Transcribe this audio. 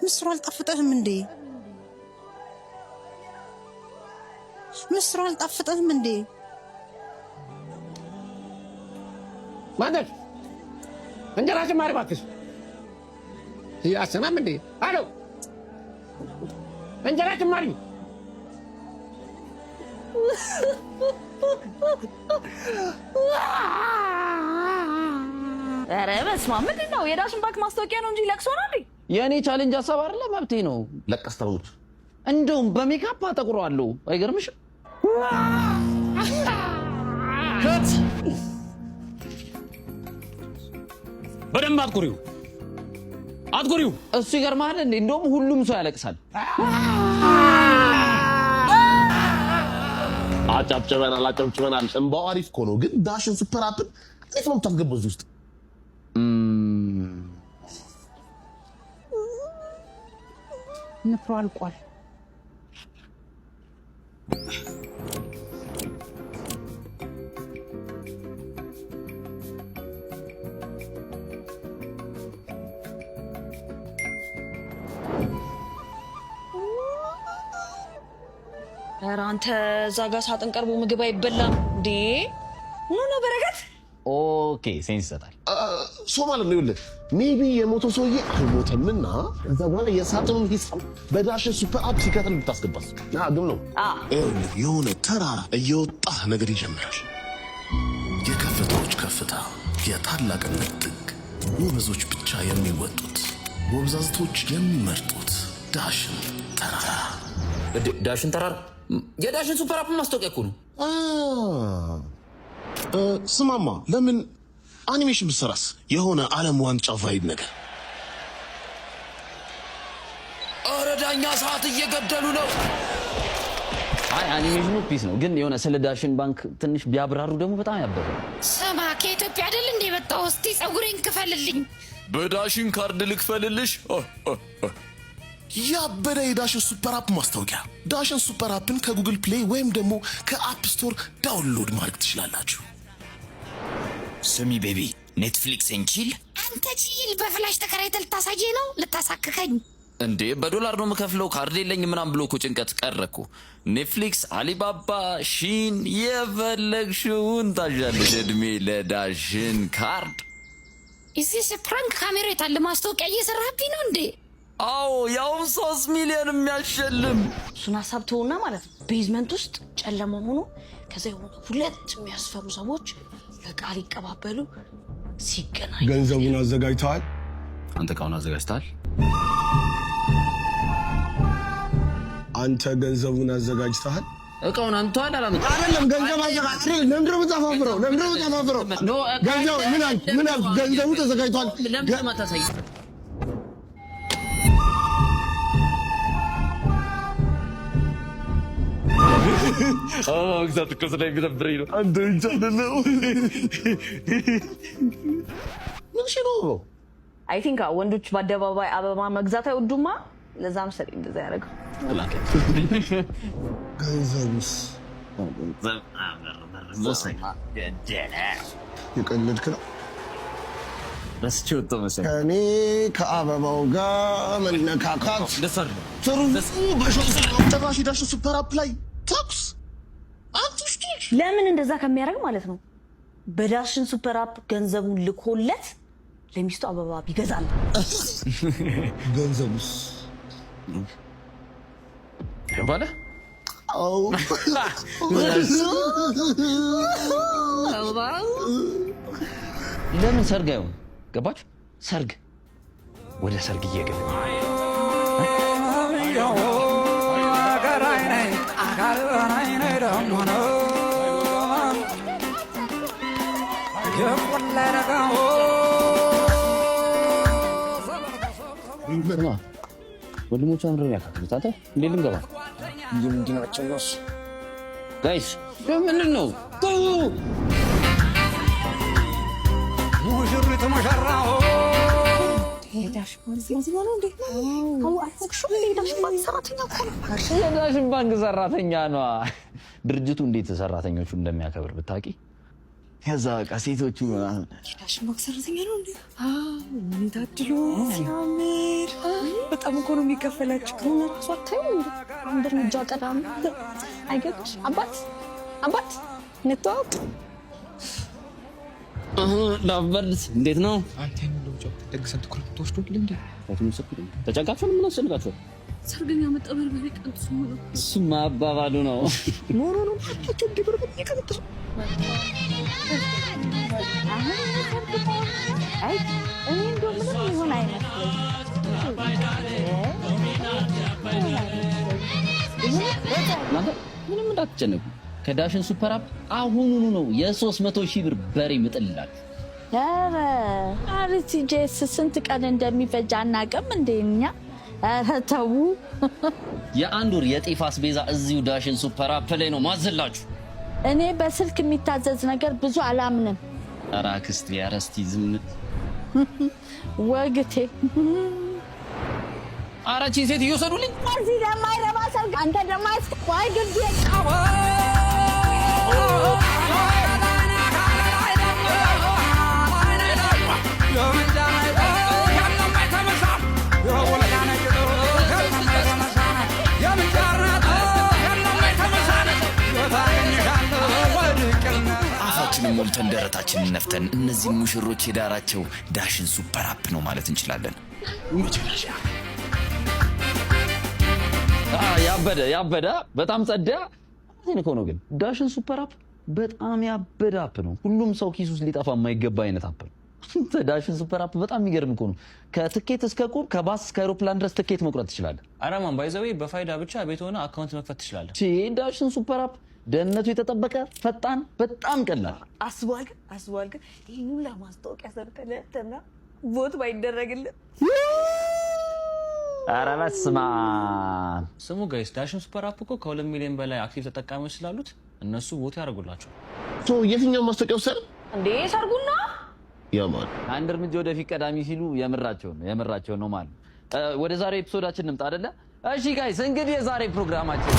ምስሩ አልጣፍጥህም እንዴ? ምስሩ አልጣፍጥህም እንዴ? ማንደር እንጀራ ጭማሪ እባክሽ። አሰማም እንዴ? አሎ እንጀራ ጭማሪ። ኧረ በስመ አብ ምንድን ነው? የዳሽን ባንክ ማስታወቂያ ነው እንጂ ለቅሶ ነው እንዴ? የኔ ቻሌንጅ ሀሳብ አይደለ መብቴ ነው። ለቀስተውት እንደውም በሜካፕ አጠቁረዋለሁ። አይገርምሽም? ከት በደንብ አትኩሪው አትኩሪው። እሱ ይገርማል እንዴ? እንደውም ሁሉም ሰው ያለቅሳል። አጨብጭበናል። እንባው አሪፍ እኮ ነው። ግን ዳሽን ሱፐር አፕን እንዴት ነው የምታስገባው እዚህ ውስጥ? ንፍሮ አልቋል። ኧረ አንተ እዛ ጋር ሳጥን ቀርቦ ምግብ አይበላም እንዴ? ምን ነው በረከት? ኦኬ ሴንስ ይሰጣል። ሶ ማለት ነው ይኸውልህ ሜቢ የሞቶ ሰውዬ አልሞተምና እዛ በኋላ የሳጥኑን ሂሳብ በዳሽን ሱፐር አፕ ሲከተል ብታስገባስ? ግን ነው የሆነ ተራራ እየወጣ ነገር ይጀምራል። የከፍታዎች ከፍታ፣ የታላቅነት ጥግ፣ ጎበዞች ብቻ የሚወጡት፣ ጎብዛዝቶች የሚመርጡት ዳሽን ተራራ። ዳሽን ተራራ የዳሽን ሱፐር አፕ ማስታወቂያ እኮ ነው። ስማማ ለምን አኒሜሽን ብትሰራስ? የሆነ ዓለም ዋንጫ ቫይብ ነገር። ኧረ ዳኛ ሰዓት እየገደሉ ነው። አይ አኒሜሽኑ ፒስ ነው፣ ግን የሆነ ስለ ዳሽን ባንክ ትንሽ ቢያብራሩ ደግሞ በጣም ያበረ። ስማ ከኢትዮጵያ አይደል እንደ መጣው? እስቲ ጸጉሬን ክፈልልኝ። በዳሽን ካርድ ልክፈልልሽ። ያበደ የዳሽን ሱፐር አፕ ማስታወቂያ። ዳሽን ሱፐር አፕን ከጉግል ፕሌይ ወይም ደግሞ ከአፕ ስቶር ዳውንሎድ ማድረግ ትችላላችሁ። ስሚ ቤቢ ኔትፍሊክስ እንቺል። አንተ ቺል በፍላሽ ተከራይተህ ልታሳየኝ ነው? ልታሳክከኝ እንዴ? በዶላር ነው የምከፍለው፣ ካርድ የለኝም ምናምን ብሎ እኮ ጭንቀት ቀረኩ። ኔትፍሊክስ፣ አሊባባ፣ ሺን የፈለግሽውን ታዣለሽ። እድሜ ለዳሽን ካርድ። እዚህ ፕራንክ ካሜራ የታለ? ማስታወቂያ እየሰራህብኝ ነው እንዴ? አዎ ያውም 3 ሚሊዮን የሚያሸልም። እሱን ሀሳብ ተውና ማለት ነው ቤዝመንት ውስጥ ጨለማ ሆኖ ከዛ የሆኑ ሁለት የሚያስፈሩ ሰዎች ለቃል ይቀባበሉ ሲገናኙ። ገንዘቡን አዘጋጅተዋል? አንተ እቃውን አዘጋጅተሃል? አንተ ገንዘቡን አዘጋጅተሃል? እቃውን አምጥተዋል አላመጣም? አይደለም ገንዘብ አዘጋጅተሃል። ለምንድነው የምታፋፍረው? ገንዘቡ ምን ገንዘቡ ተዘጋጅቷል። ለምን ማታሳይ? ግዛት እኮ ስለሚደብረኝ ነው። አንተ ብቻ አይደለም ምን ነው? አይ ቲንክ ወንዶች በአደባባይ አበባ መግዛት አይወዱማ። ለዛ መሰለኝ እንደዛ ያደረገው። ገንዘቡስ የቀለድክ ነው? ረስቼው ወጣሁ መሰለኝ። ከእኔ ከአበባው ጋር መነካካት ጥሩ ጭራሽ ዳሽን ሱፐር አፕ ላይ ታክስ አትሽኪሽ። ለምን እንደዛ ከሚያደርግ ማለት ነው በዳሽን ሱፐር አፕ ገንዘቡን ልኮለት ለሚስቱ አበባ ቢገዛል። ገንዘቡስ ባለ ለምን ሰርግ አይሆን? ገባችሁ? ሰርግ ወደ ሰርግ እየገባ ወንድሞቹ አምረው ያካክሉት። አንተ እንዴት ልንገባ? ምንድናቸው ነው? ጋይስ ምንድን ነው? ሙሽሪት ሙሽራው የዳሽን ባንክ ሰራተኛ ነዋ። ድርጅቱ እንዴት ሰራተኞቹ እንደሚያከብር ብታውቂ። ከዛ በቃ ሴቶቹ ዳሽን ባንክ ሰራተኛ ነው እንዴ? ምን ታድሎ ሲያምር። በጣም እኮ ነው የሚከፈላችሁ። ከሆነራሱ አታዩ አንድ እርምጃ ቀዳም አይገርምሽ? አባት ነጥቷ ላበርስ እንዴት ነው? አንተ ነው ጆክ ደግሰን ትኩረት ተወስዶልኝ እንዴ? ተጨቃችሁ ምን አስፈልጋችሁ? ሰርገኛ መጠበር በሪቀንሱ ነው። እሱማ አባባሉ ነው። ኖ አታችሁ ዲብር በየከተሱ አይ እኔ እንደው ምንም ይሆን አይመስለኝ። ምንም እንዳትጨነቁ። ከዳሽን ሱፐር አፕ አሁኑኑ ነው የ300,000 ብር በሬ ምጥልላችሁ። ኧረ አርቲጄስ ስንት ቀን እንደሚፈጅ አናውቅም እንደኛ። ኧረ ተው። የአንድ ወር የጤፍ አስቤዛ እዚሁ ዳሽን ሱፐር አፕ ላይ ነው ማዘላችሁ። እኔ በስልክ የሚታዘዝ ነገር ብዙ አላምንም። ኧረ አክስቴ ኧረ እስቲ ዝም ወግቴ። ኧረ እቺን ሴት እየወሰዱልኝ እዚህ ለማይረባ ሰው አንተ ደግሞ አስቆይ ግድ አፋችንን ሞልተን ደረታችንን ነፍተን እነዚህ ሙሽሮች የዳራቸው ዳሽን ሱፐር አፕ ነው ማለት እንችላለን። መጨረሻ ያበደ በጣም ጸዳ እኮ ነው። ግን ዳሽን ሱፐር አፕ በጣም ያበደ አፕ ነው። ሁሉም ሰው ኪስ ውስጥ ሊጠፋ የማይገባ አይነት አፕ ነው። ዳሽን ሱፐር አፕ በጣም የሚገርም እኮ ነው። ከትኬት እስከ ቁብ፣ ከባስ እስከ አይሮፕላን ድረስ ትኬት መቁረጥ ትችላለህ። አራማን ባይዘዌ በፋይዳ ብቻ ቤት ሆነ አካውንት መክፈት ትችላለህ። ዳሽን ሱፐር አፕ ደህንነቱ የተጠበቀ ፈጣን፣ በጣም ቀላል። አስቧል ግን ይሄን ሁላ ማስታወቂያ ሰርተለተና ቦት ባይደረግልን። ኧረ በስመ አብ። ስሙ ጋይስ ዳሽን ሱፐር አፕ እኮ ከ2 ሚሊዮን በላይ አክቲቭ ተጠቃሚዎች ስላሉት እነሱ ቦት ያደርጉላቸው። የትኛው ማስታወቂያ ወሰደ እንዴ? ሰርጉና ያማን አንድ እርምጃ ወደፊት ቀዳሚ ሲሉ የምራቸው ነው ማለት። ወደ ዛሬ ኤፒሶዳችን እንምጣ አይደለ? እሺ ጋይስ እንግዲህ የዛሬ ፕሮግራማችን